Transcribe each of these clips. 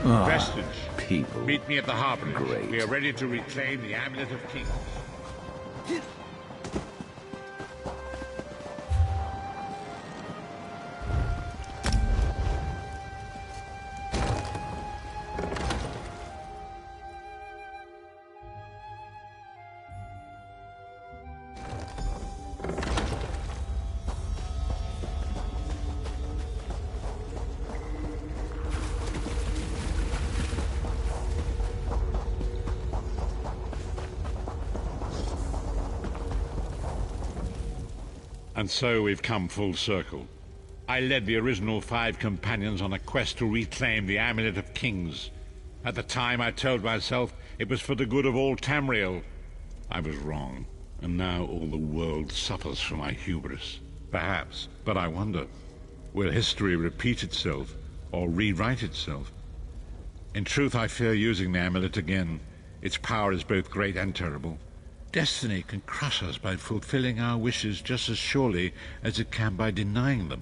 Vestige. People. Meet me at the harbor. Great. We are ready to reclaim the Amulet of Kings. And so we've come full circle. I led the original 5 companions on a quest to reclaim the Amulet of Kings. At the time I told myself it was for the good of all Tamriel. I was wrong, and now all the world suffers from my hubris. Perhaps, but I wonder, will history repeat itself, or rewrite itself? In truth, I fear using the amulet again. Its power is both great and terrible. Destiny can crush us by fulfilling our wishes just as surely as it can by denying them.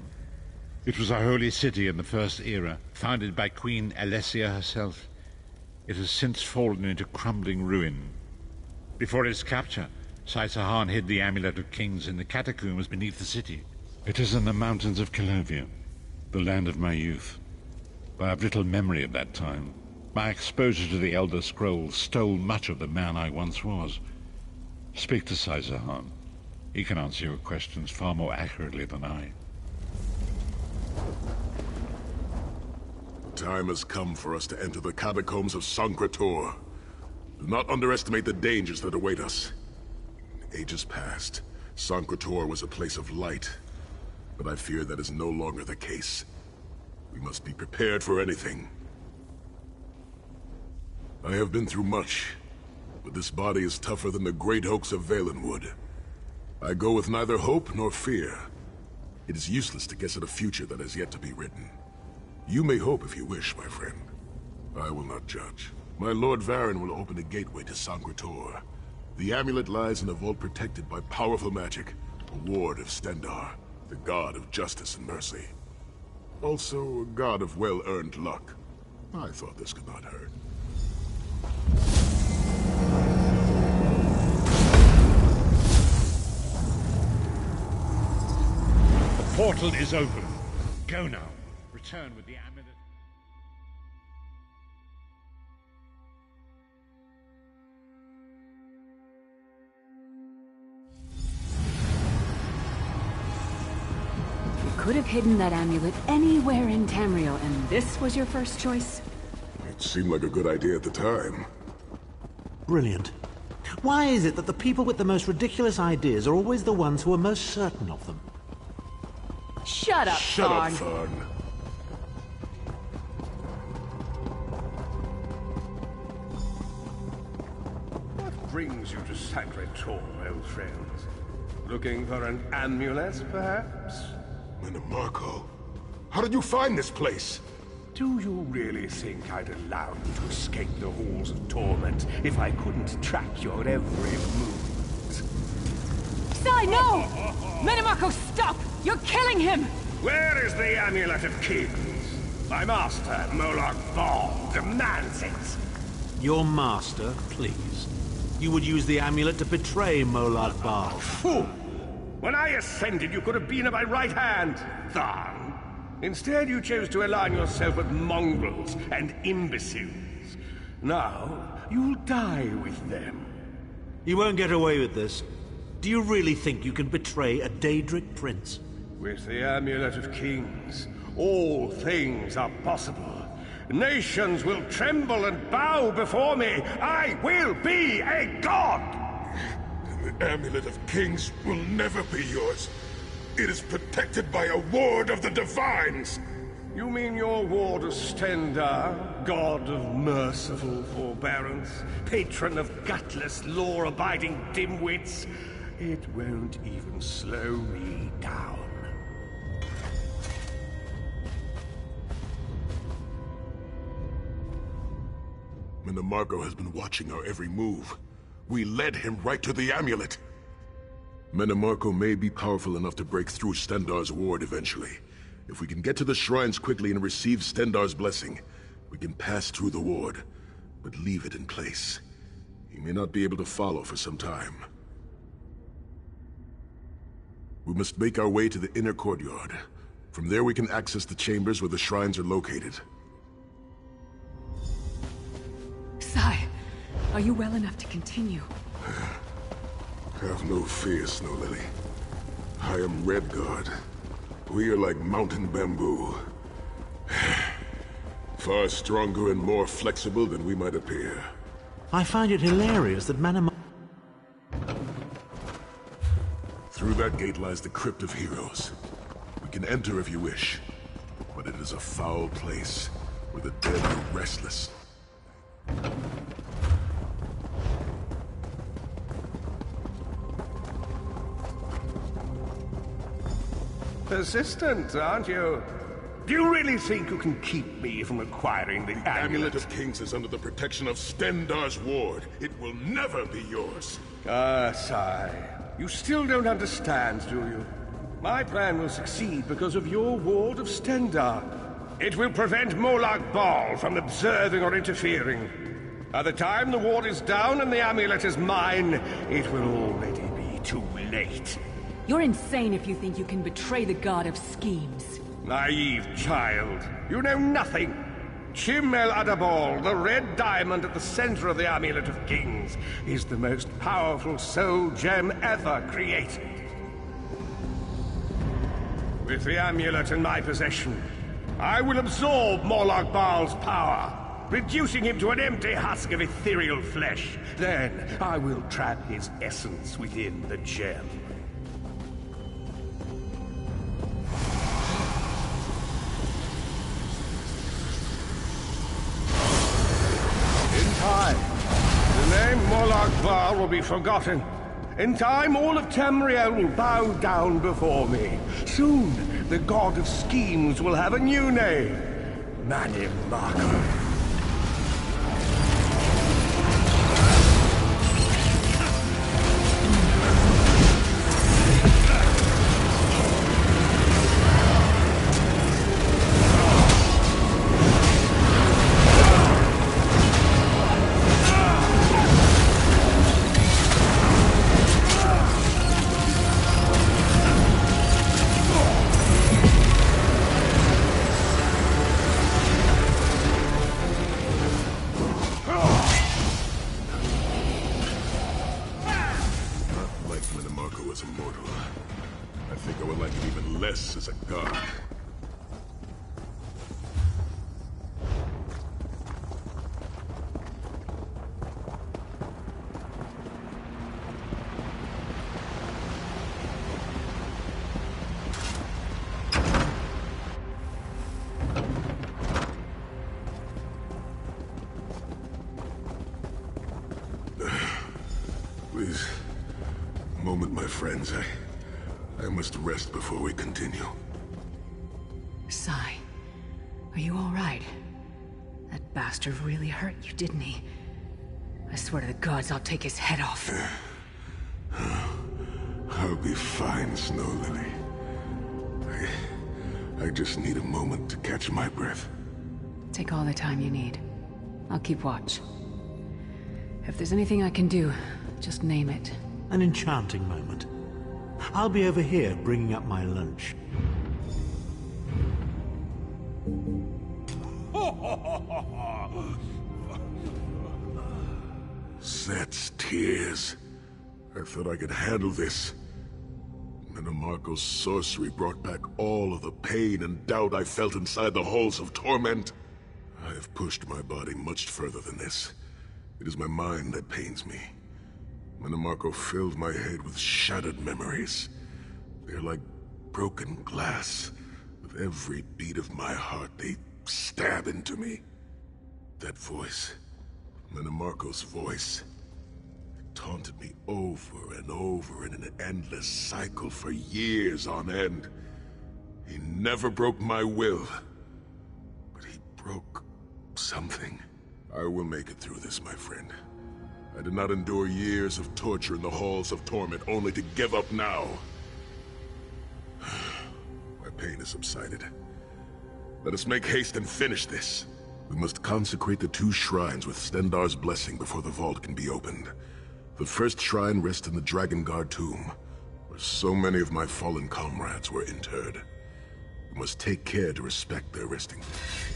It was a holy city in the First Era, founded by Queen Alessia herself. It has since fallen into crumbling ruin. Before its capture, Tharn hid the Amulet of Kings in the catacombs beneath the city. It is in the mountains of Calovia, the land of my youth. But I have little memory of that time. My exposure to the Elder Scrolls stole much of the man I once was. Speak to Tharn. He can answer your questions far more accurately than I. The time has come for us to enter the catacombs of Sancretor. Do not underestimate the dangers that await us. In ages past, Sancretor was a place of light, but I fear that is no longer the case. We must be prepared for anything. I have been through much, but this body is tougher than the great oaks of Valenwood. I go with neither hope nor fear. It is useless to guess at a future that has yet to be written. You may hope if you wish, my friend. I will not judge. My Lord Varen will open a gateway to Sancretor. The amulet lies in a vault protected by powerful magic, a ward of Stendarr, the god of justice and mercy. Also, a god of well-earned luck. I thought this could not hurt. The portal is open. Go now. Return with the amulet. You could have hidden that amulet anywhere in Tamriel, and this was your first choice? It seemed like a good idea at the time. Brilliant. Why is it that the people with the most ridiculous ideas are always the ones who are most certain of them? Shut up, Shut up, Tharn. Tharn. What brings you to Sancretor, old friends? Looking for an amulet, perhaps? Marco, how did you find this place? Do you really think I'd allow you to escape the halls of torment if I couldn't track your every move? Sai, no! Marco, stop! You're killing him! Where is the Amulet of Kings? My master, Molag Bal, demands it! Your master, please. You would use the amulet to betray Molag Bal. Fool! When I ascended, you could have been at my right hand, Tharn. Instead, you chose to align yourself with mongrels and imbeciles. Now, you'll die with them. You won't get away with this. Do you really think you can betray a Daedric prince? With the Amulet of Kings, all things are possible. Nations will tremble and bow before me. I will be a god! The Amulet of Kings will never be yours. It is protected by a ward of the Divines! You mean your ward of Stendarr, god of merciful forbearance, patron of gutless, law-abiding dimwits? It won't even slow me down. Marco has been watching our every move. We led him right to the amulet. Marco may be powerful enough to break through Stendarr's ward eventually. If we can get to the shrines quickly and receive Stendarr's blessing, We can pass through the ward, but leave it in place. He may not be able to follow for some time. We must make our way to the inner courtyard. From there we can access the chambers where the shrines are located. Sai, are you well enough to continue? Have no fear, Snow Lily. I am Redguard. We are like mountain bamboo. Far stronger and more flexible than we might appear. I find it hilarious that Through that gate lies the Crypt of Heroes. We can enter if you wish, but it is a foul place where the dead are restless. Persistent, aren't you? Do you really think you can keep me from acquiring the Amulet of Kings is under the protection of Stendarr's ward. It will never be yours. Ah, Sai. You still don't understand, do you? My plan will succeed because of your ward of Stendarr. It will prevent Molag Bal from observing or interfering. By the time the ward is down and the amulet is mine, it will already be too late. You're insane if you think you can betray the god of schemes. Naive child. You know nothing. Chim El Adabal, the red diamond at the center of the Amulet of Kings, is the most powerful soul gem ever created. With the amulet in my possession, I will absorb Molag Bal's power, reducing him to an empty husk of ethereal flesh. Then I will trap his essence within the gem. The name Molag Bal will be forgotten. In time, all of Tamriel will bow down before me. Soon, the god of schemes will have a new name. Manimako. As a god. Please, a moment, my friends. I must rest before we continue. Sai, are you all right? That bastard really hurt you, didn't he? I swear to the gods I'll take his head off. I'll be fine, Snow Lily. I just need a moment to catch my breath. Take all the time you need. I'll keep watch. If there's anything I can do, just name it. An enchanting moment. I'll be over here bringing up my lunch. Set's tears. I thought I could handle this. Mannimarco's sorcery brought back all of the pain and doubt I felt inside the halls of torment. I have pushed my body much further than this. It is my mind that pains me. Mannimarco filled my head with shattered memories. They're like broken glass. With every beat of my heart, they stab into me. That voice, Mannimarco's voice, it taunted me over and over in an endless cycle for years on end. He never broke my will, but he broke something. I will make it through this, my friend. I did not endure years of torture in the halls of torment only to give up now. My pain has subsided. Let us make haste and finish this. We must consecrate the 2 shrines with Stendarr's blessing before the vault can be opened. The first shrine rests in the Dragon Guard tomb, where so many of my fallen comrades were interred. We must take care to respect their resting place.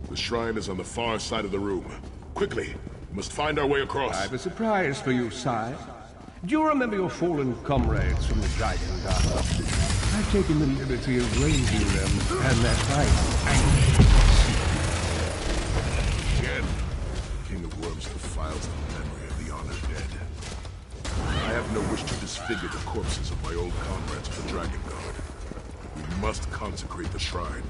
The shrine is on the far side of the room. Quickly, we must find our way across. I have a surprise for you, sire. Do you remember your fallen comrades from the Dragon Guard? I've taken the liberty of raising them and their fight. Again, King of Worms defiles the memory of the honored dead. I have no wish to disfigure the corpses of my old comrades of the Dragon Guard. We must consecrate the shrine.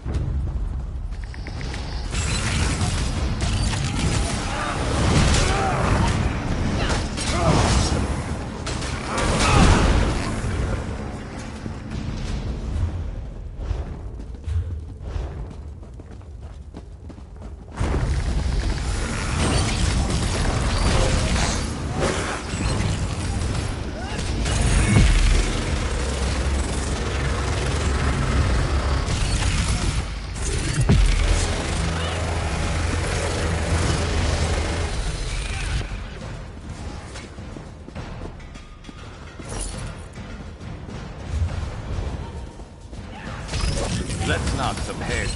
Let's knock some heads.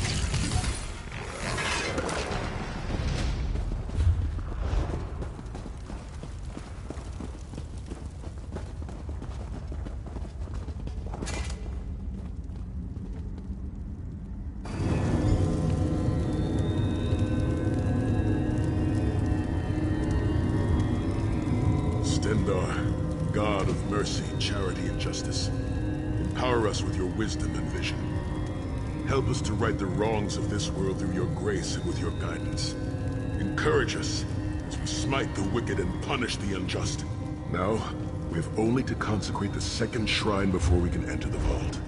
Stendarr, God of mercy, charity, and justice, empower us with your wisdom and vision. Help us to right the wrongs of this world through your grace and with your guidance. Encourage us as we smite the wicked and punish the unjust. Now, we have only to consecrate the second shrine before we can enter the vault.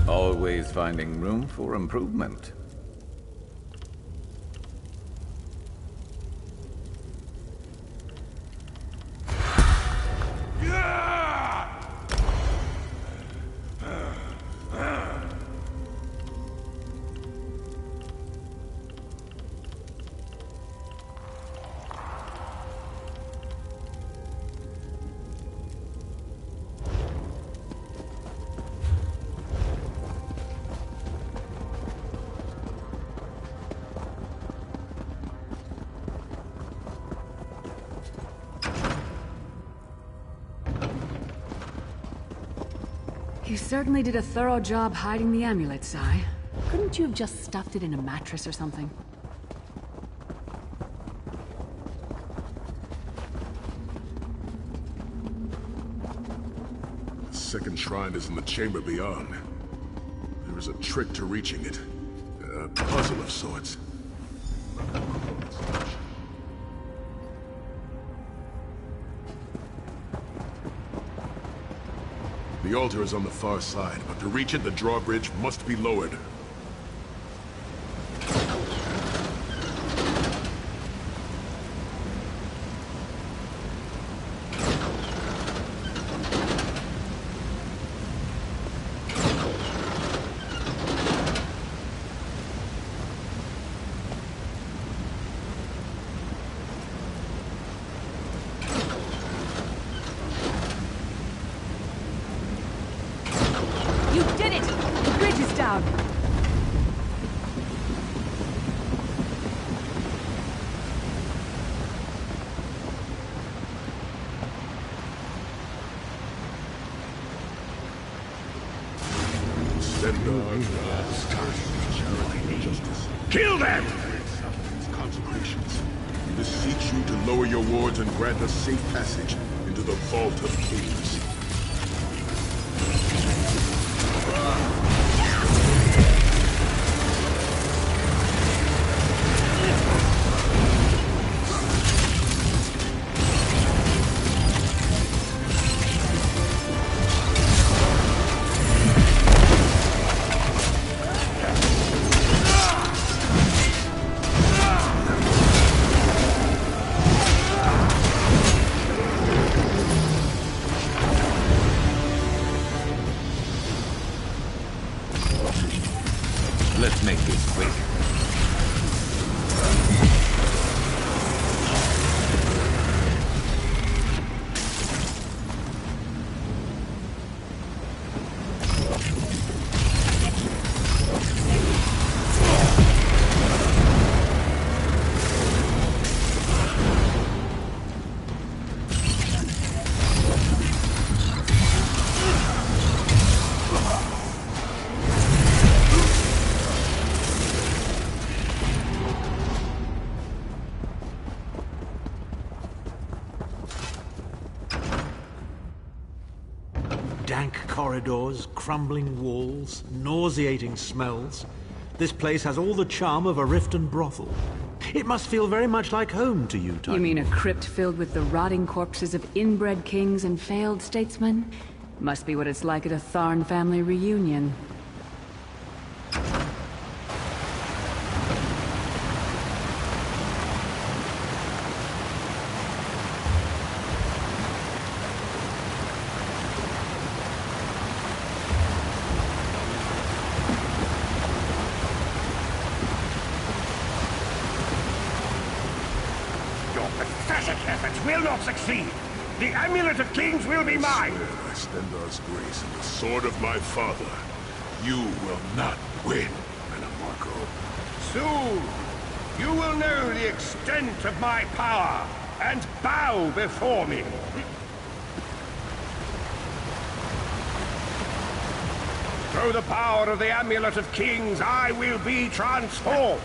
Always finding room for improvement. You certainly did a thorough job hiding the amulet, Sai. Couldn't you have just stuffed it in a mattress or something? The second shrine is in the chamber beyond. There is a trick to reaching it. A puzzle of sorts. The altar is on the far side, but to reach it, the drawbridge must be lowered. You did it! The bridge is down! Kill them! Consecrations. We beseech you to lower your wards and grant us safe passage into the Vault of Kings. Let's make this quick. Dank corridors, crumbling walls, nauseating smells. This place has all the charm of a Riften brothel. It must feel very much like home to you, Titan. You mean a crypt filled with the rotting corpses of inbred kings and failed statesmen? Must be what it's like at a Tharn family reunion. Your pathetic efforts will not succeed. The Amulet of Kings will be mine. I swear by Stendarr's grace and the sword of my father, you will not win, Marco. Soon, you will know the extent of my power and bow before me. Through the power of the Amulet of Kings, I will be transformed.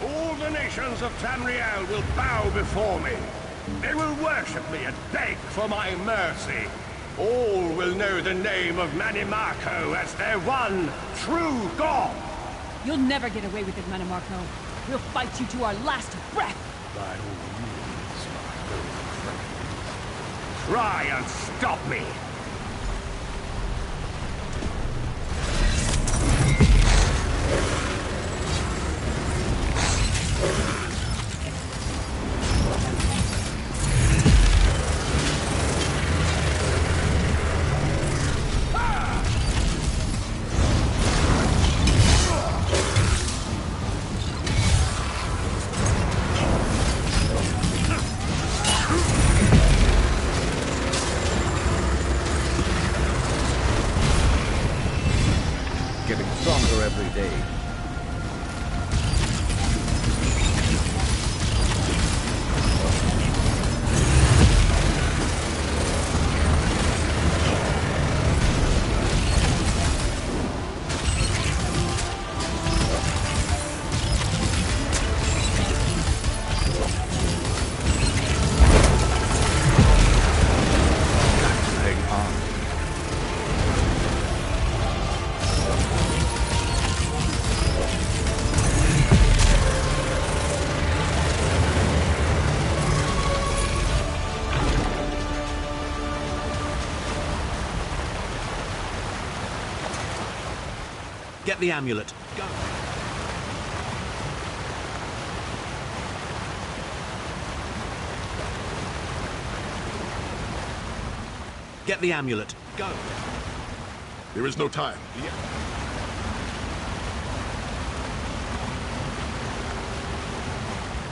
All the nations of Tamriel will bow before me. They will worship me and beg for my mercy. All will know the name of Manimarco as their one true god. You'll never get away with it, Manimarco. We'll fight you to our last breath. By all means, my old friends. Try and stop me. Getting stronger every day. Hang on. Get the amulet. Go. Get the amulet. Go. There is no time.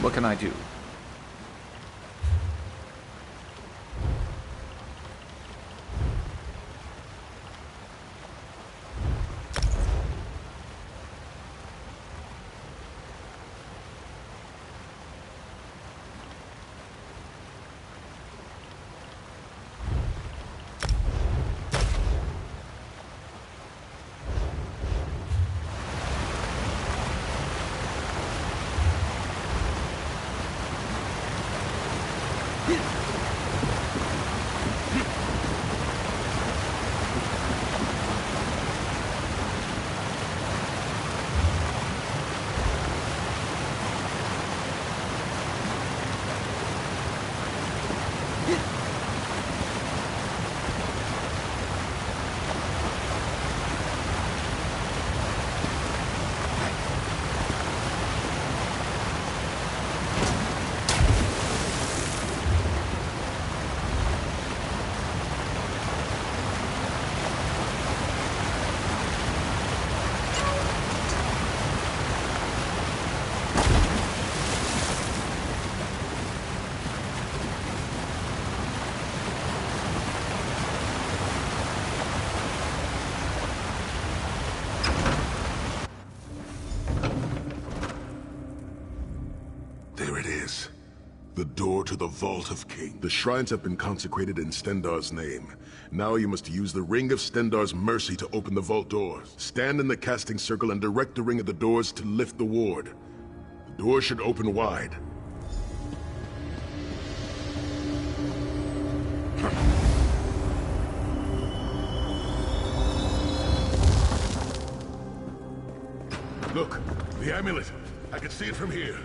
What can I do? The door to the Vault of Kings. The shrines have been consecrated in Stendarr's name. Now you must use the Ring of Stendarr's mercy to open the vault doors. Stand in the casting circle and direct the ring at the doors to lift the ward. The door should open wide. Look, the amulet. I can see it from here.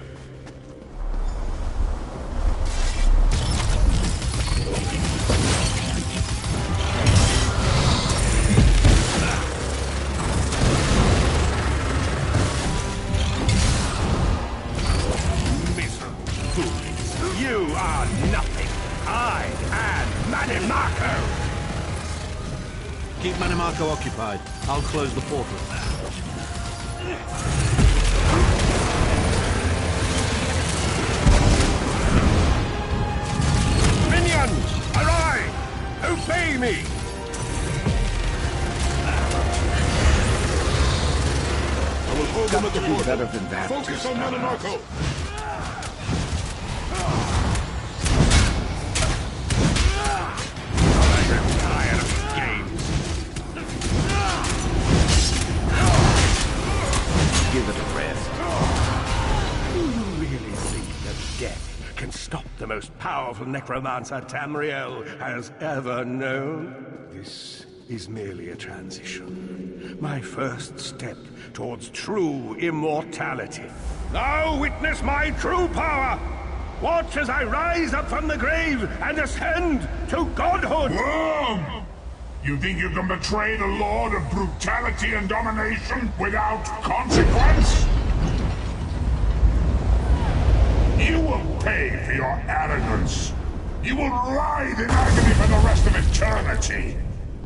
Miserable fools. You are nothing. I am Manimarco. Keep Manimarco occupied. I'll close the portal. Minions, arrive! Obey me! I will hold them at the Do portal. better than that. Focus on Manimarco. I'm tired of games. Give it a rest. Do you really think that death can stop the most powerful necromancer Tamriel has ever known? This is merely a transition. My first step towards true immortality. Now witness my true power! Watch as I rise up from the grave and ascend to godhood! Worm! You think you can betray the Lord of brutality and domination without consequence? You will pay for your arrogance. You will writhe in agony for the rest of eternity.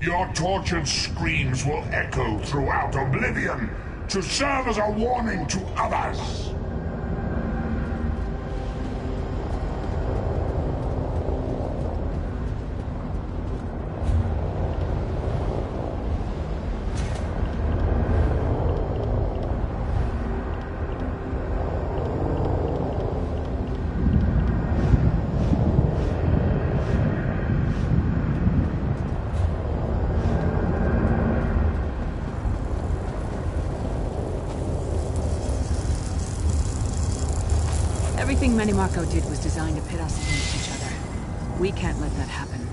Your tortured screams will echo throughout oblivion to serve as a warning to others. Everything Manimarco did was designed to pit us against each other. We can't let that happen.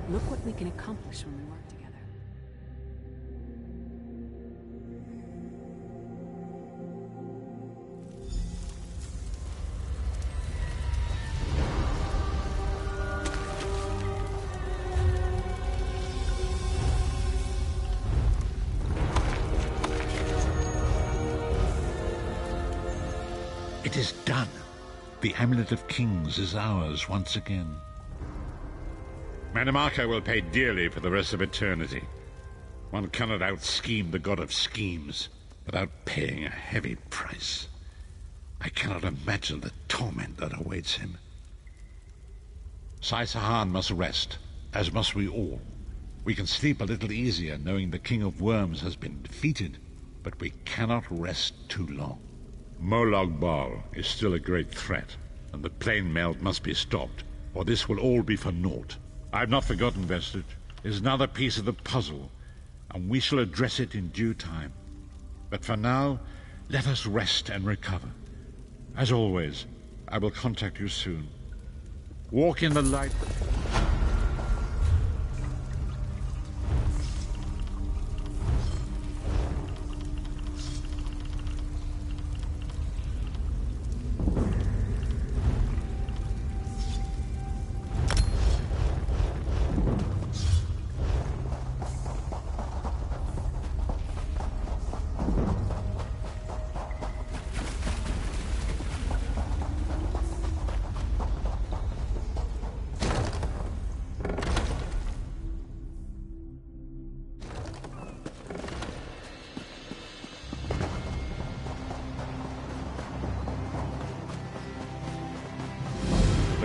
Look what we can accomplish when we work together. It is done. The Amulet of Kings is ours once again. Manimarco will pay dearly for the rest of eternity. One cannot out-scheme the god of schemes without paying a heavy price. I cannot imagine the torment that awaits him. Tharn must rest, as must we all. We can sleep a little easier knowing the King of Worms has been defeated, but we cannot rest too long. Molag Bal is still a great threat, and the plane melt must be stopped, or this will all be for naught. I've not forgotten Vestige. It is another piece of the puzzle, and we shall address it in due time. But for now, let us rest and recover. As always, I will contact you soon. Walk in the light.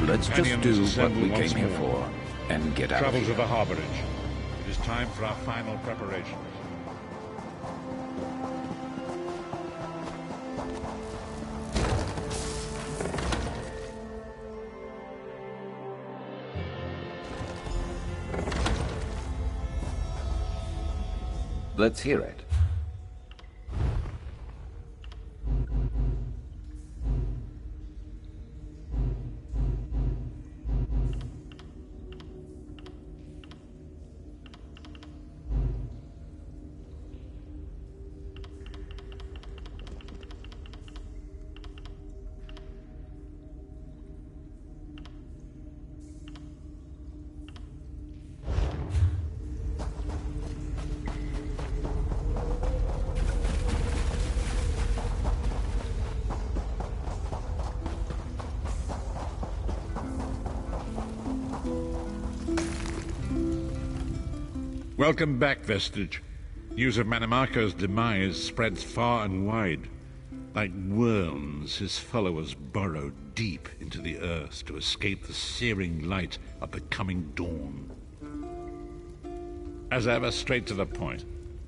Let's just do what we came here for and get out of Travel here. to the harborage. It is time for our final preparations. Let's hear it. Welcome back, Vestige. News of Manimarco's demise spreads far and wide. Like worms, his followers burrow deep into the earth to escape the searing light of the coming dawn. As ever, straight to the point.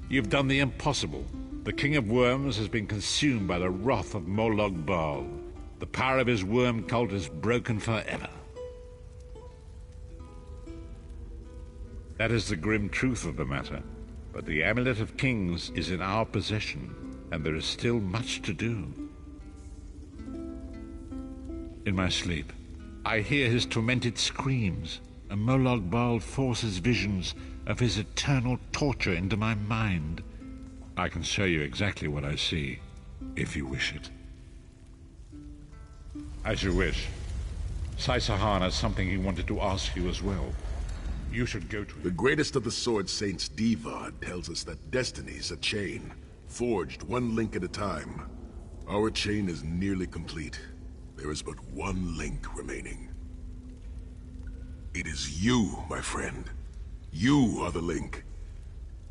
You've done the impossible. The King of Worms has been consumed by the wrath of Molog Bal. The power of his worm cult is broken forever. That is the grim truth of the matter. But the Amulet of Kings is in our possession, and there is still much to do. In my sleep, I hear his tormented screams, and Molog Bal forces visions of his eternal torture into my mind. I can show you exactly what I see, if you wish it. As you wish. Sahan has something he wanted to ask you as well. You should go to him. The greatest of the Sword Saints, Divad, tells us that destiny's a chain, forged one link at a time. Our chain is nearly complete. There is but one link remaining. It is you, my friend. You are the link.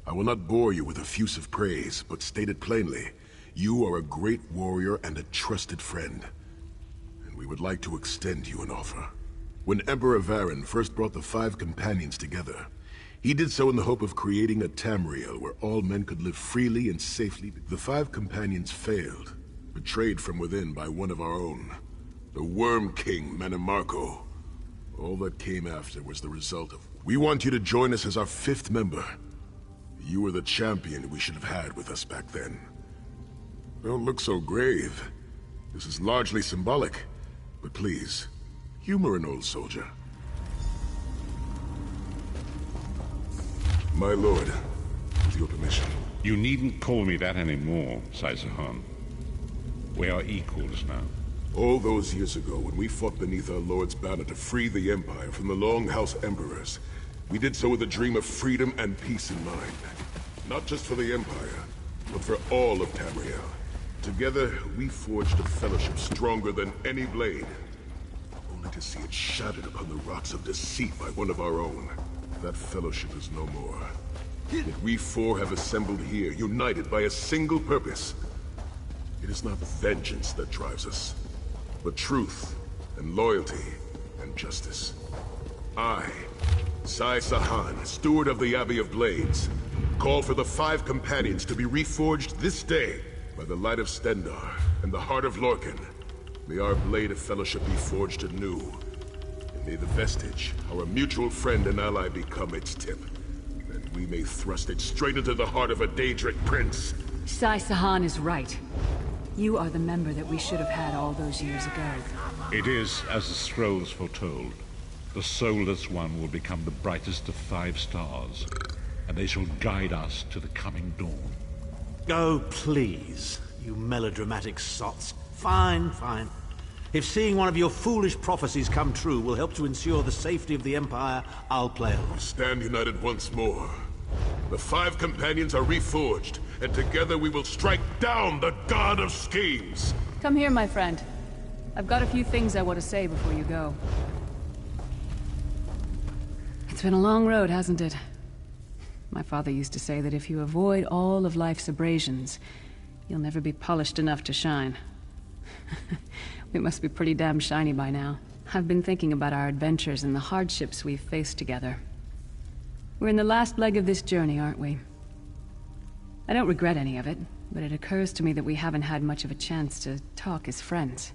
I will not bore you with effusive praise, but state it plainly. You are a great warrior and a trusted friend. And we would like to extend you an offer. When Emperor Varen first brought the 5 companions together, he did so in the hope of creating a Tamriel where all men could live freely and safely. The 5 companions failed, betrayed from within by one of our own, the Worm King, Manimarco. All that came after was the result of... We want you to join us as our 5th member. You were the champion we should have had with us back then. Don't look so grave. This is largely symbolic, but please... humor an old soldier. My lord, with your permission. You needn't call me that anymore, Sahan. We are equals now. All those years ago, when we fought beneath our lord's banner to free the Empire from the Longhouse Emperors, we did so with a dream of freedom and peace in mind. Not just for the Empire, but for all of Tamriel. Together, we forged a fellowship stronger than any blade. To see it shattered upon the rocks of deceit by one of our own. That fellowship is no more. Yet we 4 have assembled here, united by a single purpose. It is not vengeance that drives us, but truth, and loyalty, and justice. I, Sahan, steward of the Abbey of Blades, call for the 5 companions to be reforged this day by the light of Stendarr and the heart of Lorkhan. May our blade of fellowship be forged anew, and may the Vestige, our mutual friend and ally, become its tip, and we may thrust it straight into the heart of a Daedric prince. Sahan is right. You are the member that we should have had all those years ago. It is as the scrolls foretold. The soulless one will become the brightest of 5 stars, and they shall guide us to the coming dawn. Oh, please, you melodramatic sots. Fine, fine. If seeing one of your foolish prophecies come true will help to ensure the safety of the Empire, I'll play along. Stand united once more. The 5 companions are reforged, and together we will strike down the God of Schemes! Come here, my friend. I've got a few things I want to say before you go. It's been a long road, hasn't it? My father used to say that if you avoid all of life's abrasions, you'll never be polished enough to shine. We must be pretty damn shiny by now. I've been thinking about our adventures and the hardships we've faced together. We're in the last leg of this journey, aren't we? I don't regret any of it, but it occurs to me that we haven't had much of a chance to talk as friends.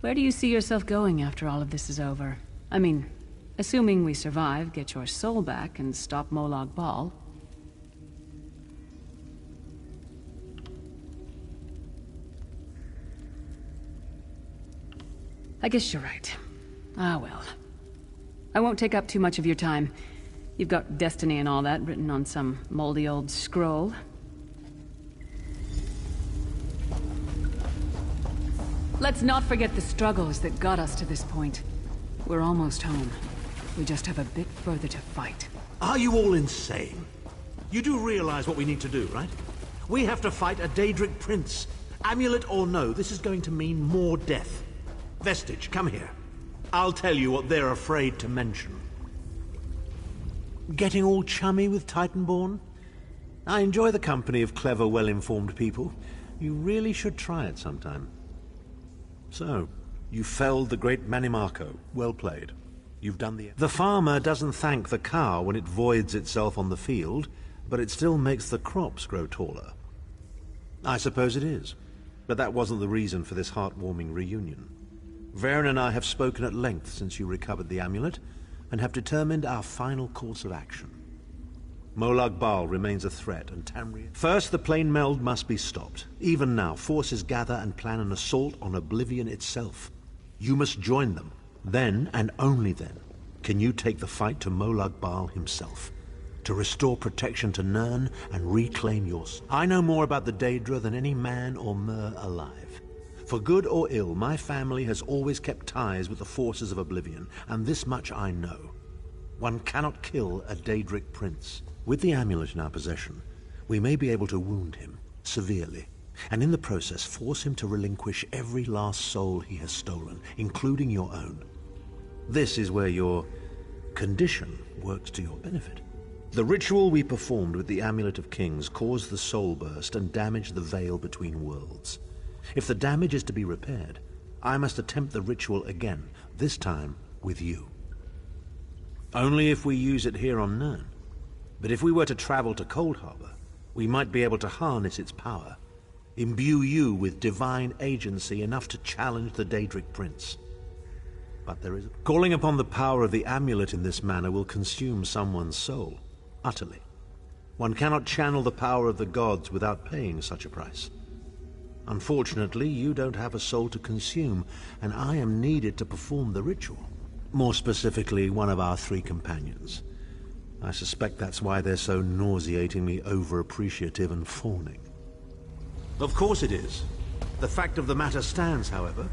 Where do you see yourself going after all of this is over? I mean, assuming we survive, get your soul back, and stop Molag Bal. I guess you're right. Ah, well. I won't take up too much of your time. You've got destiny and all that written on some moldy old scroll. Let's not forget the struggles that got us to this point. We're almost home. We just have a bit further to fight. Are you all insane? You do realize what we need to do, right? We have to fight a Daedric prince. Amulet or no, this is going to mean more death. Vestige, come here. I'll tell you what they're afraid to mention. Getting all chummy with Titanborn? I enjoy the company of clever, well-informed people. You really should try it sometime. So, you felled the great Manimarco. Well played. You've done the farmer doesn't thank the cow when it voids itself on the field, but it still makes the crops grow taller. I suppose it is, but that wasn't the reason for this heartwarming reunion. Varen and I have spoken at length since you recovered the amulet, and have determined our final course of action. Molag Bal remains a threat, and Tamriel... First, the plane meld must be stopped. Even now, forces gather and plan an assault on Oblivion itself. You must join them. Then, and only then, can you take the fight to Molag Bal himself, to restore protection to Nirn and reclaim yours. I know more about the Daedra than any man or mer alive. For good or ill, my family has always kept ties with the forces of Oblivion, and this much I know. One cannot kill a Daedric prince. With the amulet in our possession, we may be able to wound him severely, and in the process force him to relinquish every last soul he has stolen, including your own. This is where your condition works to your benefit. The ritual we performed with the Amulet of Kings caused the soul burst and damaged the veil between worlds. If the damage is to be repaired, I must attempt the ritual again, this time with you. Only if we use it here on Nirn. But if we were to travel to Cold Harbor, we might be able to harness its power, imbue you with divine agency enough to challenge the Daedric Prince. But there is... Calling upon the power of the amulet in this manner will consume someone's soul, utterly. One cannot channel the power of the gods without paying such a price. Unfortunately, you don't have a soul to consume, and I am needed to perform the ritual. More specifically, one of our 3 companions. I suspect that's why they're so nauseatingly over-appreciative and fawning. Of course it is. The fact of the matter stands, however.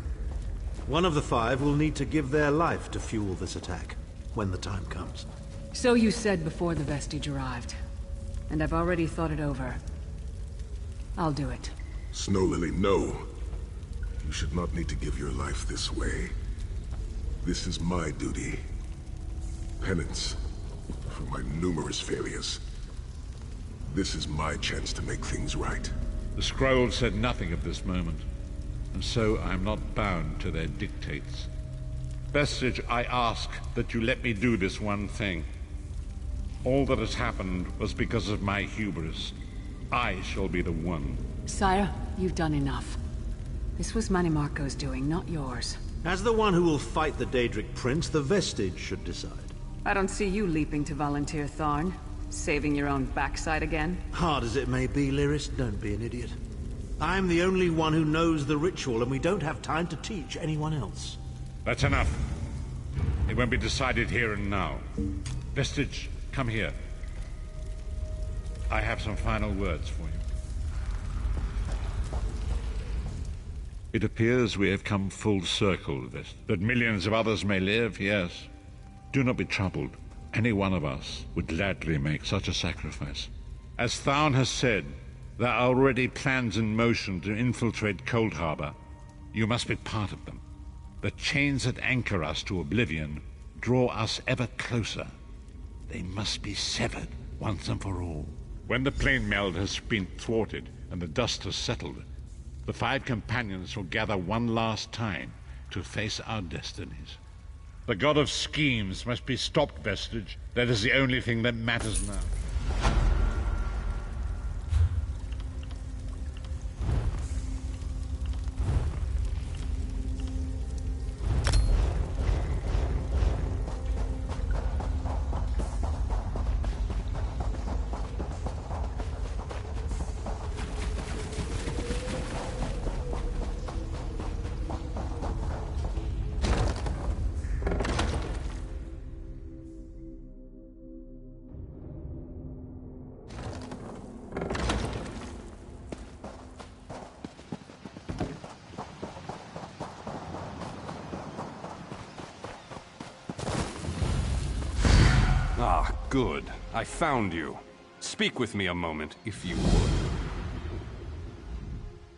One of the 5 will need to give their life to fuel this attack, when the time comes. So you said before the Vestige arrived. And I've already thought it over. I'll do it. Snow Lily, no. You should not need to give your life this way. This is my duty. Penance for my numerous failures. This is my chance to make things right. The scroll said nothing of this moment, and so I am not bound to their dictates. Vestige, I ask that you let me do this one thing. All that has happened was because of my hubris. I shall be the one. Sire, you've done enough. This was Manimarco's doing, not yours. As the one who will fight the Daedric Prince, the Vestige should decide. I don't see you leaping to volunteer, Tharn. Saving your own backside again? Hard as it may be, Lyris, don't be an idiot. I'm the only one who knows the ritual, and we don't have time to teach anyone else. That's enough. It won't be decided here and now. Vestige, come here. I have some final words for you. It appears we have come full circle with this. That millions of others may live, yes. Do not be troubled. Any one of us would gladly make such a sacrifice. As Tharn has said, there are already plans in motion to infiltrate Cold Harbor. You must be part of them. The chains that anchor us to Oblivion draw us ever closer. They must be severed once and for all. When the plane meld has been thwarted and the dust has settled, the 5 companions will gather one last time to face our destinies. The god of schemes must be stopped, Vestige. That is the only thing that matters now. Good. I found you. Speak with me a moment, if you would.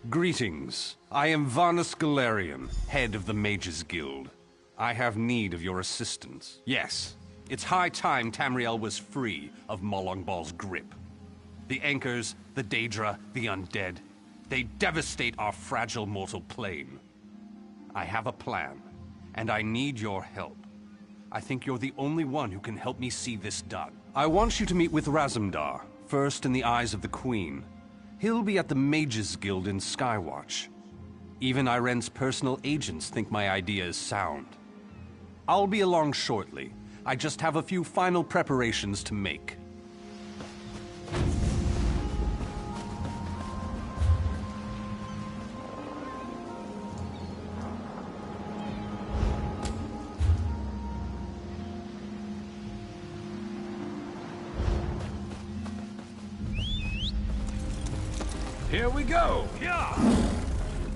Greetings. I am Varnus Galarian, head of the Mages Guild. I have need of your assistance. Yes, it's high time Tamriel was free of Molongbal's grip. The Anchors, the Daedra, the Undead, they devastate our fragile mortal plane. I have a plan, and I need your help. I think you're the only one who can help me see this done. I want you to meet with Razumdar, first in the eyes of the Queen. He'll be at the Mages Guild in Skywatch. Even Iren's personal agents think my idea is sound. I'll be along shortly. I just have a few final preparations to make. Here we go! Yeah!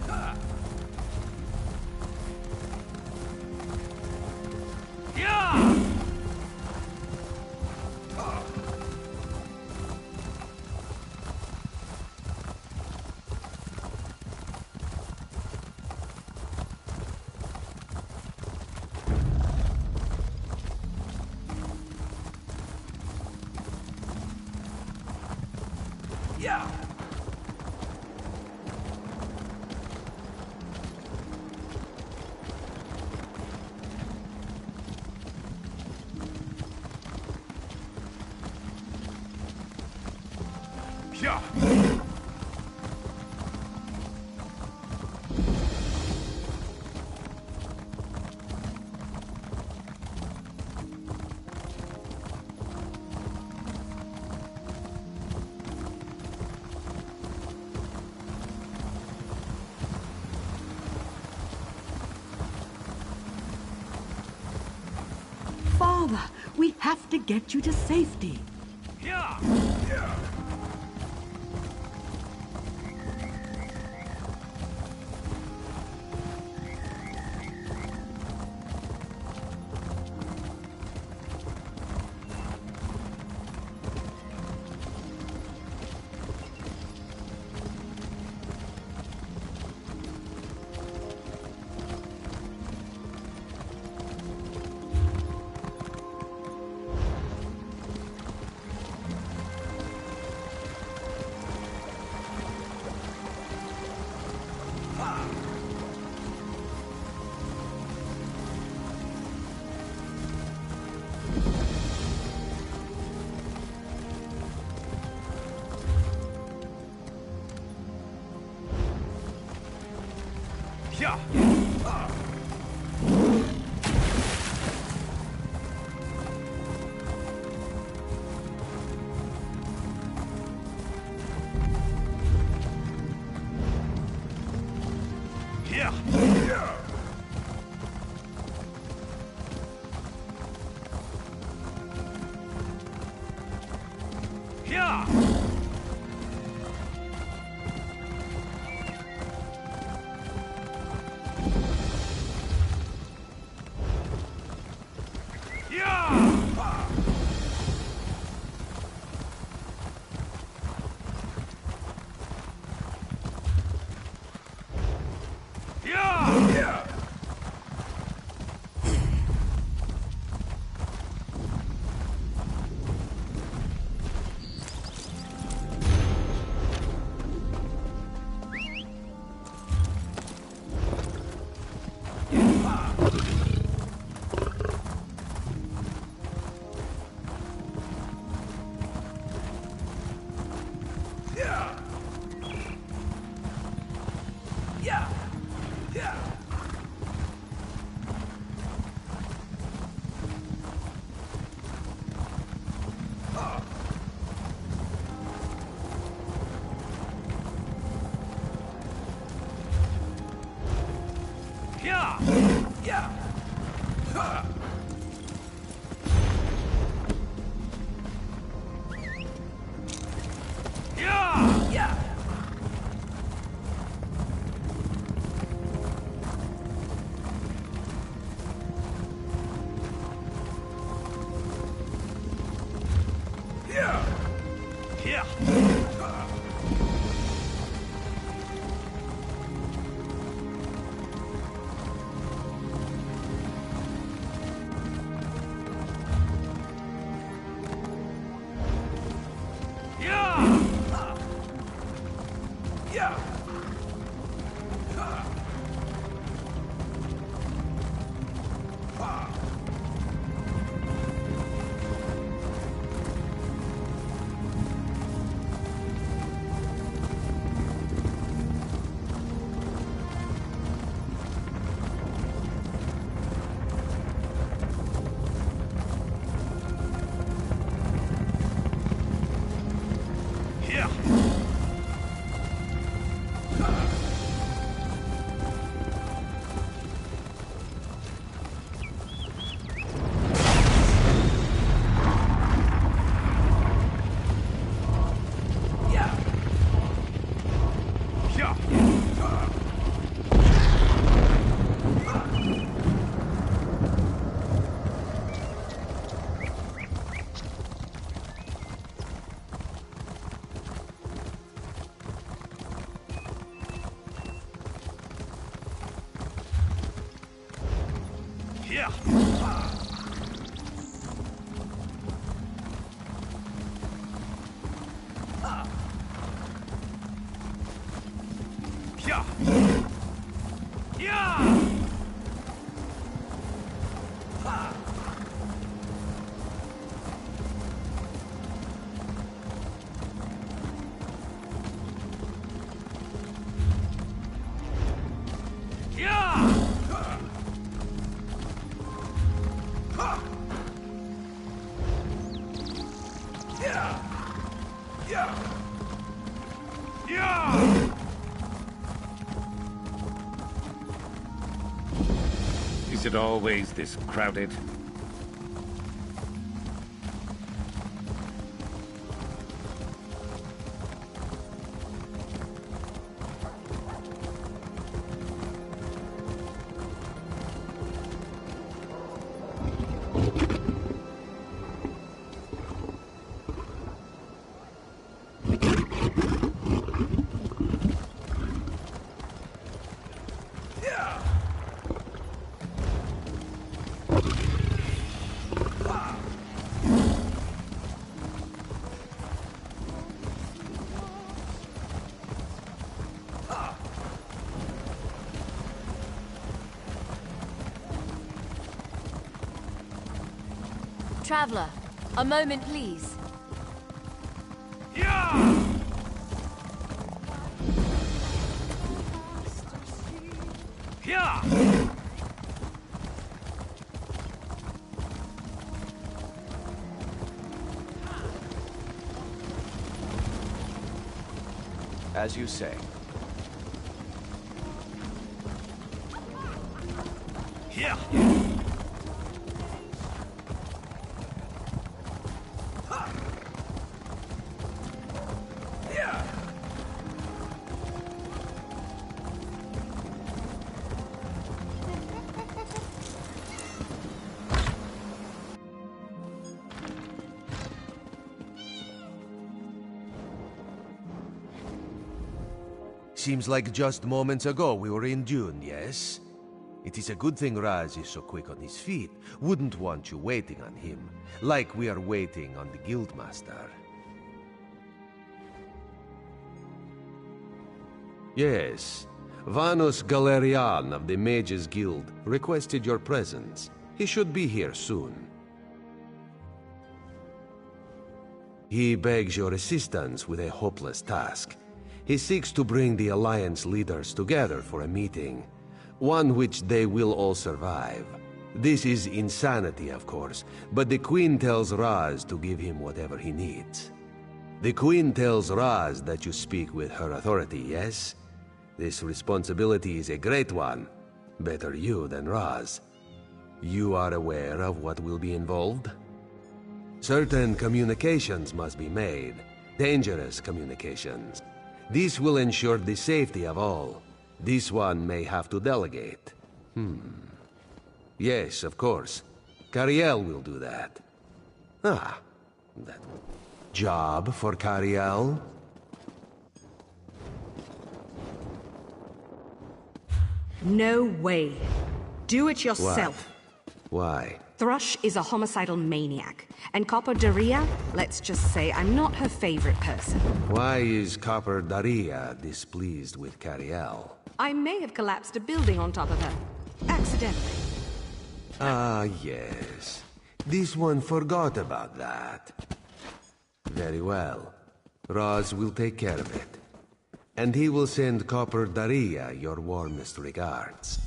Yeah! Yeah! Yeah! Father, we have to get you to safety. Yeah! Yeah! Yeah! Yeah! Yeah! Yeah! Is it always this crowded? Traveler, a moment please. As you say. Seems like just moments ago we were in Dune, yes? It is a good thing Raz is so quick on his feet. Wouldn't want you waiting on him, like we are waiting on the Guildmaster. Yes, Vanus Galerian of the Mages Guild requested your presence. He should be here soon. He begs your assistance with a hopeless task. He seeks to bring the Alliance leaders together for a meeting, one which they will all survive. This is insanity, of course, but the Queen tells Raz to give him whatever he needs. The Queen tells Raz that you speak with her authority, yes? This responsibility is a great one. Better you than Raz. You are aware of what will be involved? Certain communications must be made. Dangerous communications. This will ensure the safety of all. This one may have to delegate. Yes, of course. Cariel will do that. Ah, that job for Cariel? No way. Do it yourself. What? Why? Thrush is a homicidal maniac, and Copper Daria, let's just say I'm not her favorite person. Why is Copper Daria displeased with Cariel? I may have collapsed a building on top of her. Accidentally. Ah, yes. This one forgot about that. Very well. Roz will take care of it. And he will send Copper Daria your warmest regards.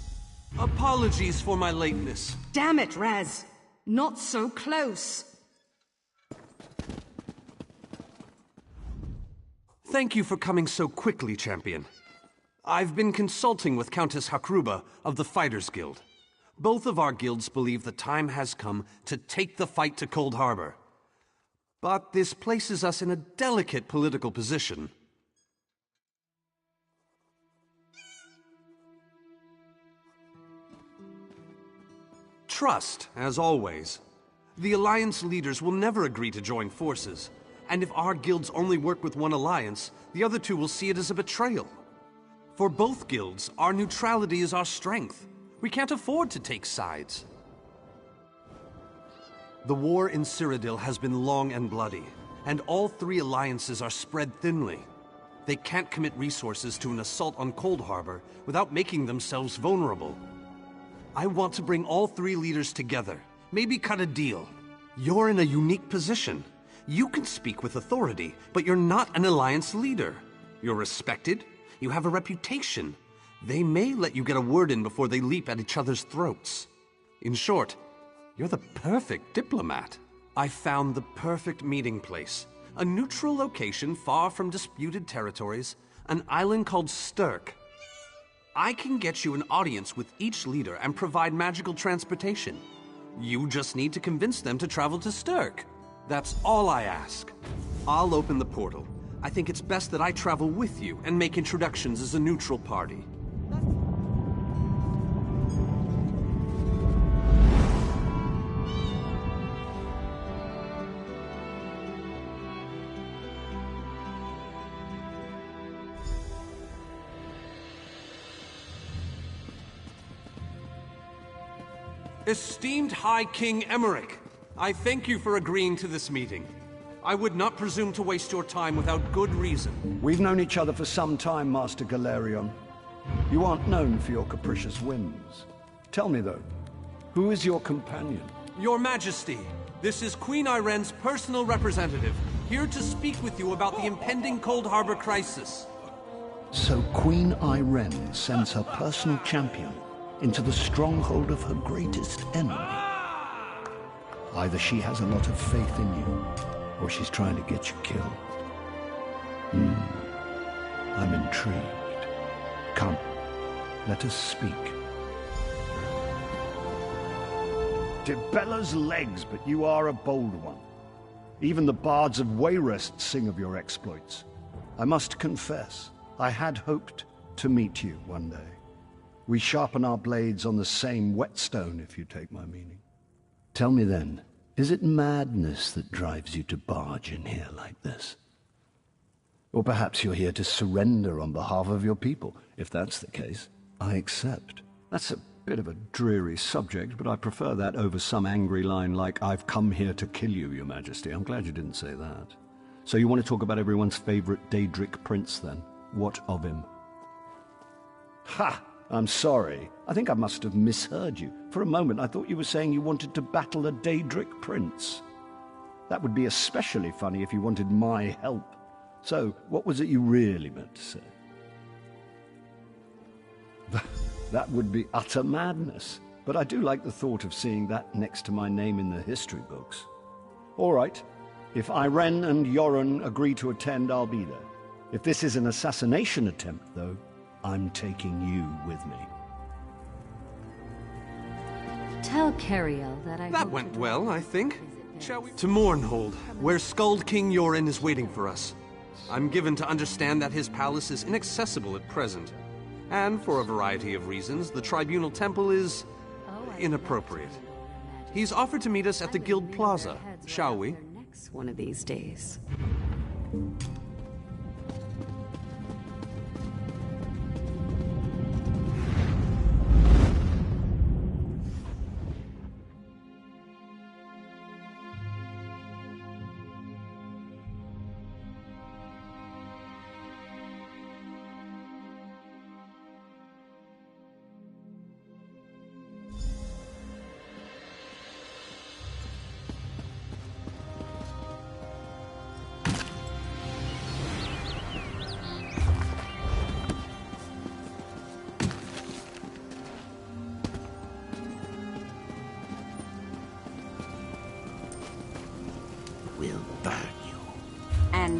Apologies for my lateness. Damn it, Raz. Not so close. Thank you for coming so quickly, Champion. I've been consulting with Countess Hakruba of the Fighters Guild. Both of our guilds believe the time has come to take the fight to Cold Harbor. But this places us in a delicate political position. Trust, as always. The Alliance leaders will never agree to join forces, and if our guilds only work with one alliance, the other two will see it as a betrayal. For both guilds, our neutrality is our strength. We can't afford to take sides. The war in Cyrodiil has been long and bloody, and all three alliances are spread thinly. They can't commit resources to an assault on Cold Harbor without making themselves vulnerable. I want to bring all three leaders together, maybe cut a deal. You're in a unique position. You can speak with authority, but you're not an alliance leader. You're respected, you have a reputation. They may let you get a word in before they leap at each other's throats. In short, you're the perfect diplomat. I found the perfect meeting place. A neutral location far from disputed territories, an island called Stirk. I can get you an audience with each leader and provide magical transportation. You just need to convince them to travel to Stirk. That's all I ask. I'll open the portal. I think it's best that I travel with you and make introductions as a neutral party. Esteemed High King Emmerich, I thank you for agreeing to this meeting. I would not presume to waste your time without good reason. We've known each other for some time, Master Galerion. You aren't known for your capricious whims. Tell me, though, who is your companion? Your Majesty, this is Queen Iren's personal representative, here to speak with you about the impending Cold Harbor crisis. So Queen Iren sends her personal champion into the stronghold of her greatest enemy. Either she has a lot of faith in you, or she's trying to get you killed. I'm intrigued. Come, let us speak. Dibella's legs, but you are a bold one. Even the bards of Wayrest sing of your exploits. I must confess, I had hoped to meet you one day. We sharpen our blades on the same whetstone, if you take my meaning. Tell me then, is it madness that drives you to barge in here like this? Or perhaps you're here to surrender on behalf of your people. If that's the case, I accept. That's a bit of a dreary subject, but I prefer that over some angry line like, "I've come here to kill you, Your Majesty." I'm glad you didn't say that. So you want to talk about everyone's favorite Daedric prince, then? What of him? Ha! I'm sorry. I think I must have misheard you. For a moment, I thought you were saying you wanted to battle a Daedric prince. That would be especially funny if you wanted my help. So, what was it you really meant to say? That would be utter madness. But I do like the thought of seeing that next to my name in the history books. All right. If Iren and Yoren agree to attend, I'll be there. If this is an assassination attempt, though, I'm taking you with me. Tell Cariel that That went well, I think. Shall we? To Mournhold, where Skald King Yoren is waiting for us. I'm given to understand that his palace is inaccessible at present. And for a variety of reasons, the Tribunal Temple is inappropriate. He's offered to meet us at the Guild Plaza, shall we? One of these days.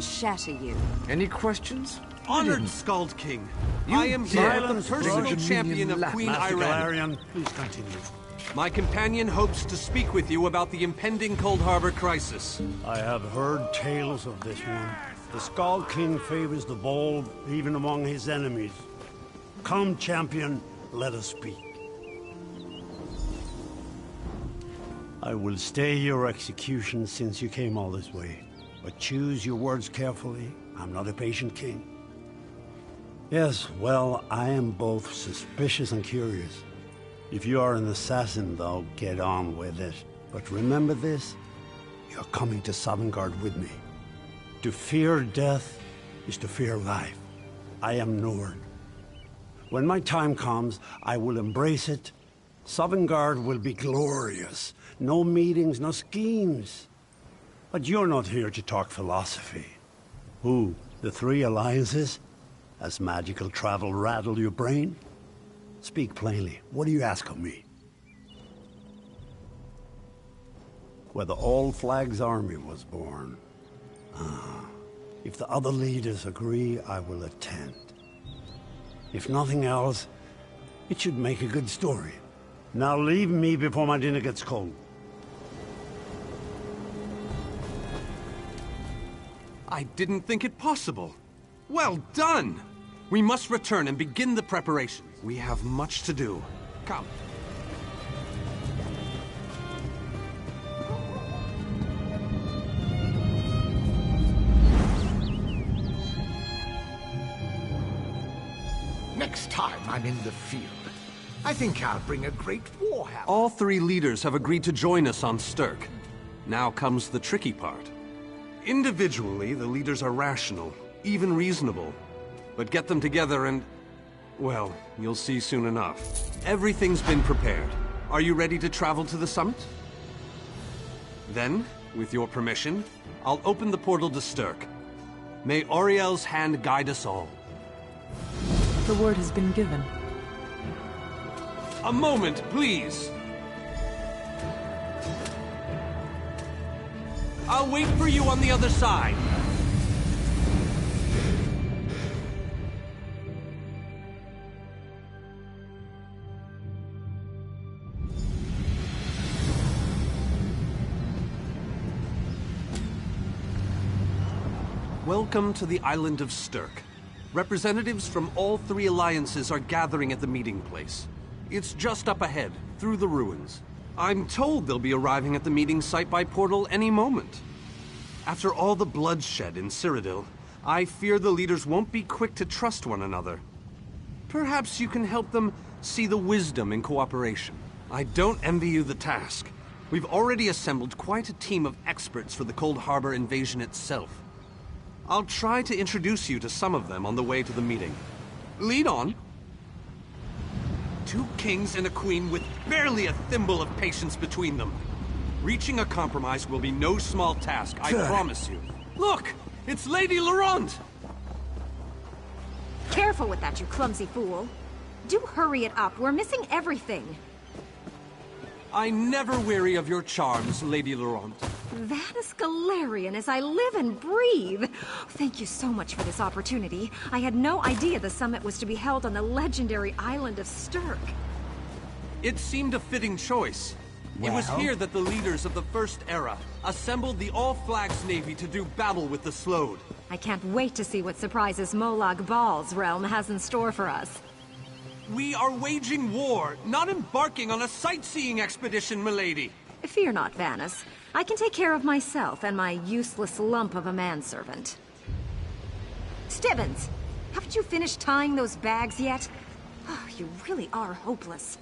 shatter you. Any questions? Honored Skald King, I am here, the personal champion of Queen Master Irene. Galarian, please continue. My companion hopes to speak with you about the impending Cold Harbor crisis. I have heard tales of this one. The Skald King favors the bold, even among his enemies. Come, champion, let us speak. I will stay your execution since you came all this way. But choose your words carefully. I'm not a patient king. Yes, well, I am both suspicious and curious. If you are an assassin, though, get on with it. But remember this, you're coming to Sovngarde with me. To fear death is to fear life. I am Nord. When my time comes, I will embrace it. Sovngarde will be glorious. No meetings, no schemes. But you're not here to talk philosophy. Who? The three alliances? Has magical travel rattled your brain? Speak plainly. What do you ask of me? Where the All Flags Army was born. If the other leaders agree, I will attend. If nothing else, it should make a good story. Now leave me before my dinner gets cold. I didn't think it possible. Well done! We must return and begin the preparations. We have much to do. Come. Next time I'm in the field, I think I'll bring a great warhammer. All three leaders have agreed to join us on Stirk. Now comes the tricky part. Individually, the leaders are rational, even reasonable. But get them together and... well, you'll see soon enough. Everything's been prepared. Are you ready to travel to the summit? Then, with your permission, I'll open the portal to Stirk. May Auriel's hand guide us all. The word has been given. A moment, please! I'll wait for you on the other side. Welcome to the island of Stirk. Representatives from all three alliances are gathering at the meeting place. It's just up ahead, through the ruins. I'm told they'll be arriving at the meeting site by portal any moment. After all the bloodshed in Cyrodiil, I fear the leaders won't be quick to trust one another. Perhaps you can help them see the wisdom in cooperation. I don't envy you the task. We've already assembled quite a team of experts for the Cold Harbor invasion itself. I'll try to introduce you to some of them on the way to the meeting. Lead on. 2 kings and a queen with barely a thimble of patience between them. Reaching a compromise will be no small task, I promise you. Look! It's Lady Laurent! Careful with that, you clumsy fool. Do hurry it up. We're missing everything. I never weary of your charms, Lady Laurent. Vanus Galarian as I live and breathe. Thank you so much for this opportunity. I had no idea the summit was to be held on the legendary island of Stirk. It seemed a fitting choice. It was here that the leaders of the First Era assembled the All-Flags Navy to do battle with the Slode. I can't wait to see what surprises Molag Bal's realm has in store for us. We are waging war, not embarking on a sightseeing expedition, milady. Fear not, Vanus. I can take care of myself and my useless lump of a manservant. Stibbins, haven't you finished tying those bags yet? Oh, you really are hopeless.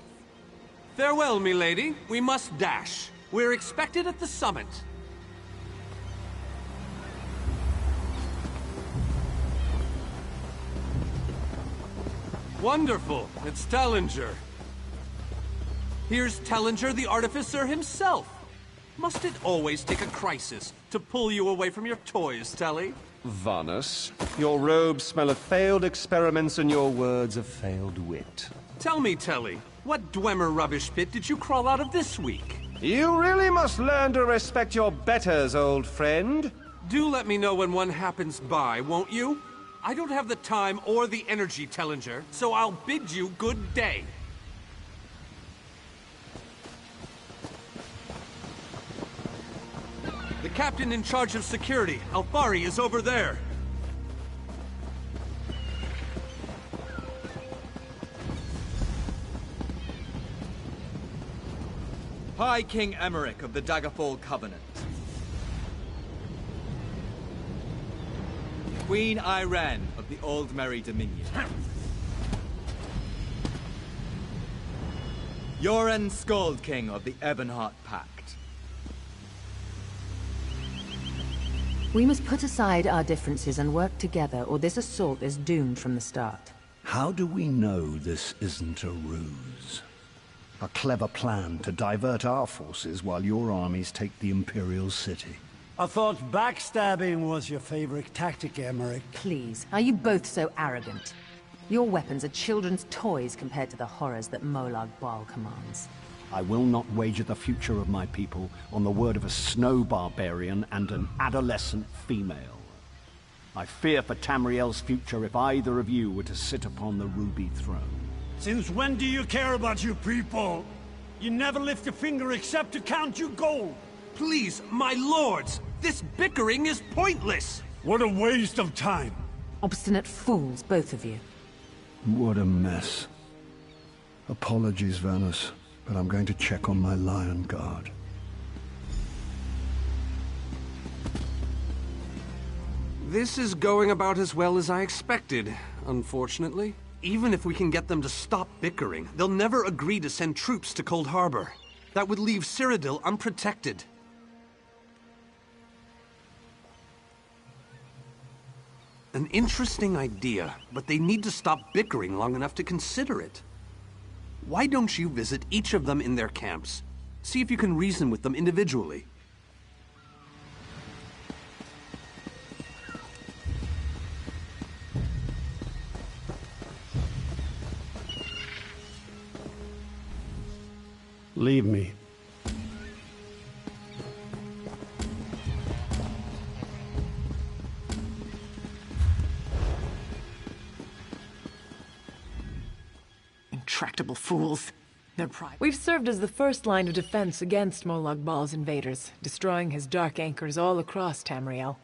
Farewell, milady. We must dash. We're expected at the summit. Wonderful. It's Tellinger. Here's Tellinger the Artificer himself. Must it always take a crisis to pull you away from your toys, Telly? Vanus, your robes smell of failed experiments and your words of failed wit. Tell me, Telly, what Dwemer rubbish pit did you crawl out of this week? You really must learn to respect your betters, old friend. Do let me know when one happens by, won't you? I don't have the time or the energy, Tellinger, so I'll bid you good day. The captain in charge of security, Alfari, is over there. High King Emmerich of the Daggerfall Covenant. Queen Irene of the Old Merry Dominion. Yoren Skald King of the Ebonheart Pact. We must put aside our differences and work together, or this assault is doomed from the start. How do we know this isn't a ruse? A clever plan to divert our forces while your armies take the Imperial City. I thought backstabbing was your favorite tactic, Emmerich. Please, are you both so arrogant? Your weapons are children's toys compared to the horrors that Molag Bal commands. I will not wager the future of my people on the word of a snow barbarian and an adolescent female. I fear for Tamriel's future if either of you were to sit upon the Ruby Throne. Since when do you care about your people? You never lift a finger except to count your gold. Please, my lords, this bickering is pointless. What a waste of time. Obstinate fools, both of you. What a mess. Apologies, Vernus, but I'm going to check on my Lion Guard. This is going about as well as I expected, unfortunately. Even if we can get them to stop bickering, they'll never agree to send troops to Cold Harbor. That would leave Cyrodiil unprotected. An interesting idea, but they need to stop bickering long enough to consider it. Why don't you visit each of them in their camps? See if you can reason with them individually. Leave me. Intractable fools. Their pride. We've served as the first line of defense against Molag Bal's invaders, destroying his dark anchors all across Tamriel.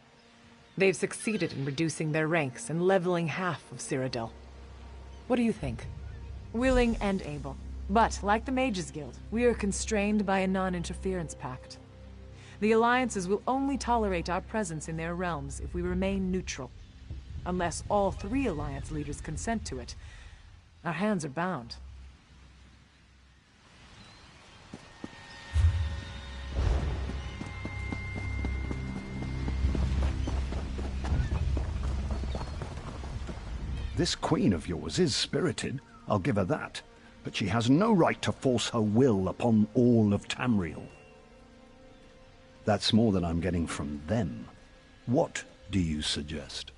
They've succeeded in reducing their ranks and leveling half of Cyrodiil. What do you think? Willing and able. But, like the Mages Guild, we are constrained by a non-interference pact. The alliances will only tolerate our presence in their realms if we remain neutral. Unless all 3 alliance leaders consent to it, our hands are bound. This queen of yours is spirited, I'll give her that. But she has no right to force her will upon all of Tamriel. That's more than I'm getting from them. What do you suggest?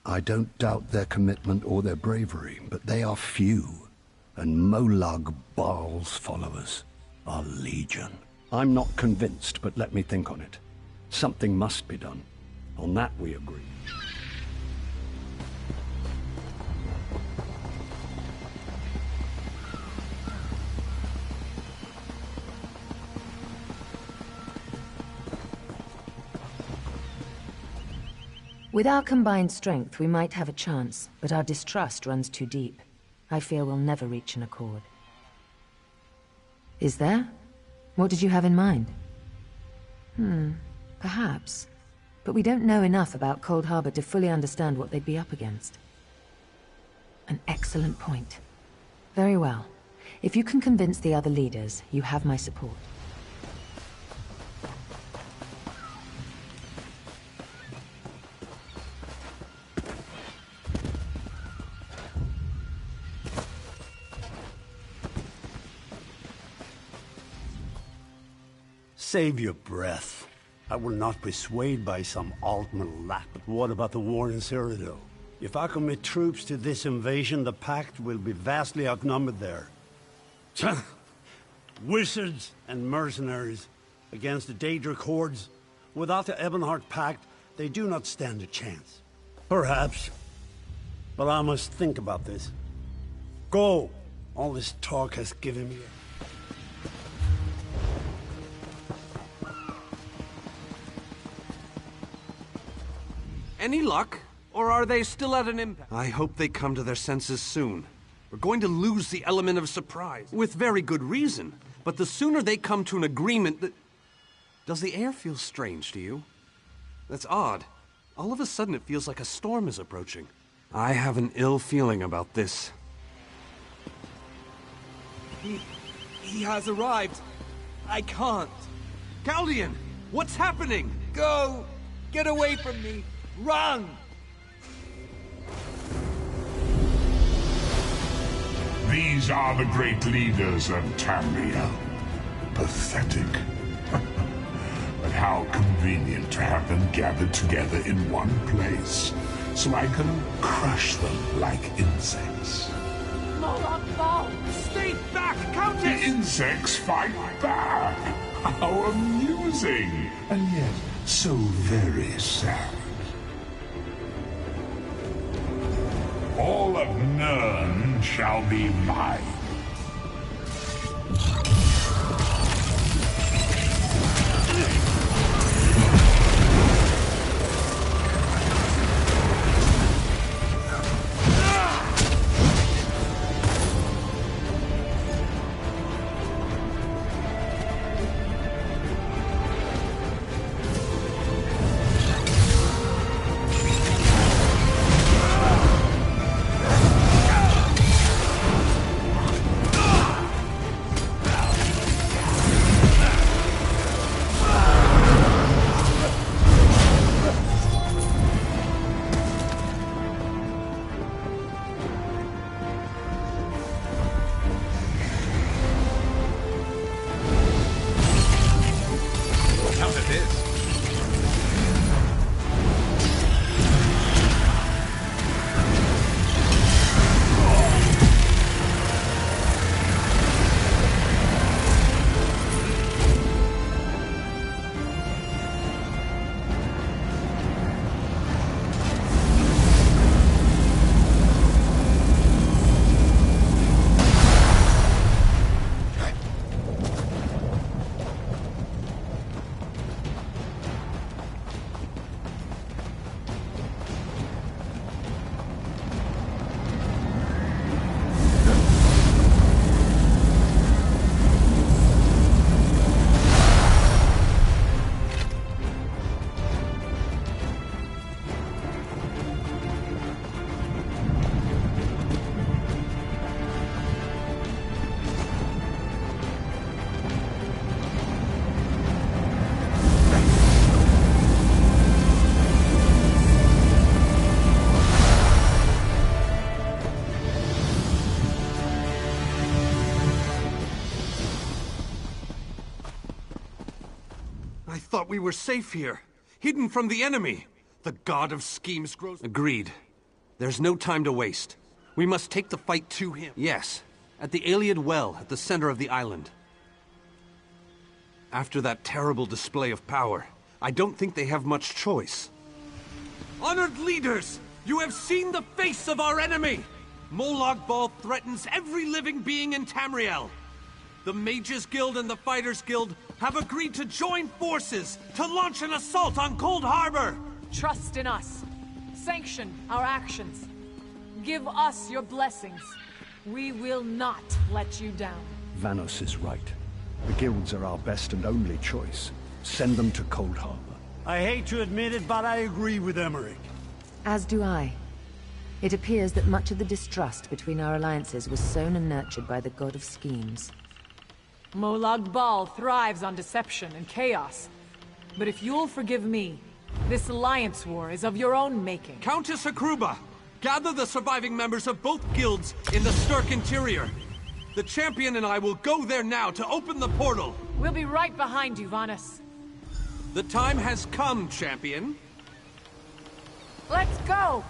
I don't doubt their commitment or their bravery, but they are few, and Molag Bal's followers are legion. I'm not convinced, but let me think on it. Something must be done. On that we agree. With our combined strength, we might have a chance, but our distrust runs too deep. I fear we'll never reach an accord. Is there? What did you have in mind? Perhaps. But we don't know enough about Cold Harbor to fully understand what they'd be up against. An excellent point. Very well. If you can convince the other leaders, you have my support. Save your breath. I will not be swayed by some Altman lap. But what about the war in Cyrodiil? If I commit troops to this invasion, the Pact will be vastly outnumbered there. Wizards and mercenaries against the Daedric hordes. Without the Ebonheart Pact, they do not stand a chance. Perhaps. But I must think about this. Go! All this talk has given me Any luck? Or are they still at an impasse? I hope they come to their senses soon. We're going to lose the element of surprise. With very good reason. But the sooner they come to an agreement that... Does the air feel strange to you? That's odd. All of a sudden it feels like a storm is approaching. I have an ill feeling about this. He has arrived. I can't. Galdian! What's happening? Go! Get away from me! Run! These are the great leaders of Tamriel. Pathetic. But how convenient to have them gathered together in one place, so I can crush them like insects. Ball! Stay back, Countess! The insects fight back! How amusing! And yet, so very sad. All of Nirn shall be mine. I thought we were safe here, hidden from the enemy. The god of schemes grows... Agreed. There's no time to waste. We must take the fight to him. Yes, at the Iliad Well at the center of the island. After that terrible display of power, I don't think they have much choice. Honored leaders, you have seen the face of our enemy! Molag Bal threatens every living being in Tamriel. The Mages Guild and the Fighters Guild have agreed to join forces to launch an assault on Cold Harbor! Trust in us. Sanction our actions. Give us your blessings. We will not let you down. Vanos is right. The guilds are our best and only choice. Send them to Cold Harbor. I hate to admit it, but I agree with Emmerich. As do I. It appears that much of the distrust between our alliances was sown and nurtured by the god of schemes. Molag Bal thrives on deception and chaos. But if you'll forgive me, this alliance war is of your own making. Countess Akruba, gather the surviving members of both guilds in the Sturk interior. The champion and I will go there now to open the portal. We'll be right behind you, Vanas. The time has come, champion. Let's go!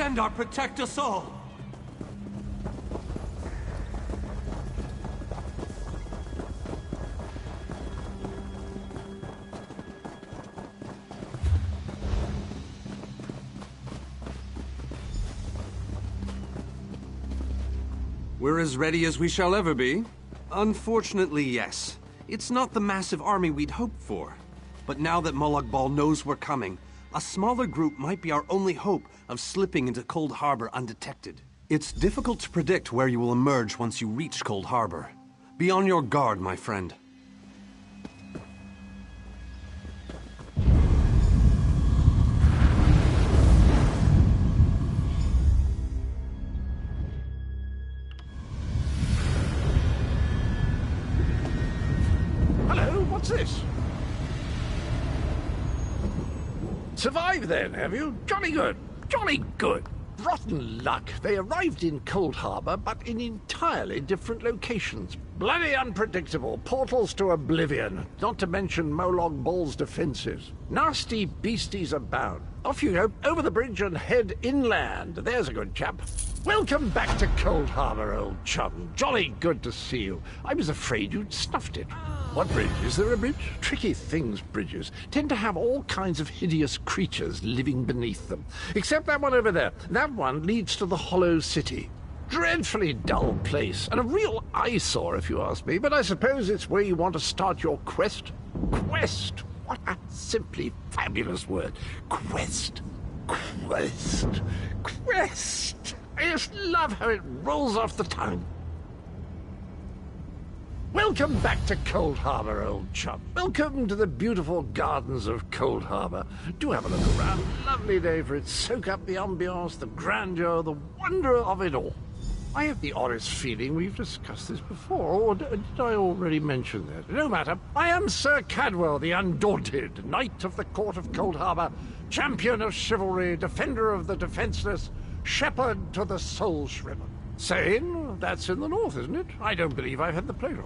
Stendarr protect us all! We're as ready as we shall ever be. Unfortunately, yes. It's not the massive army we'd hoped for. But now that Molag Bal knows we're coming, a smaller group might be our only hope of slipping into Cold Harbor undetected. It's difficult to predict where you will emerge once you reach Cold Harbor. Be on your guard, my friend. What's this? Survived then, have you? Jolly good. Jolly good. Rotten luck. They arrived in Cold Harbor, but in entirely different locations. Bloody unpredictable. Portals to oblivion. Not to mention Molag Bal's defenses. Nasty beasties abound. Off you go, over the bridge and head inland. There's a good chap. Welcome back to Cold Harbor, old chum. Jolly good to see you. I was afraid you'd snuffed it. What bridge? Is there a bridge? Tricky things, bridges. Tend to have all kinds of hideous creatures living beneath them. Except that one over there. That one leads to the Hollow City. Dreadfully dull place, and a real eyesore if you ask me, but I suppose it's where you want to start your quest. Quest! What a simply fabulous word. Quest. Quest. Quest! I just love how it rolls off the tongue. Welcome back to Cold Harbor, old chum. Welcome to the beautiful gardens of Cold Harbor. Do have a look around. Lovely day for it. Soak up the ambiance, the grandeur, the wonder of it all. I have the oddest feeling we've discussed this before, or did I already mention that? No matter. I am Sir Cadwell, the Undaunted, Knight of the Court of Cold Harbor, champion of chivalry, defender of the defenseless, shepherd to the soul-shriven. Sane? That's in the north, isn't it? I don't believe I've had the pleasure.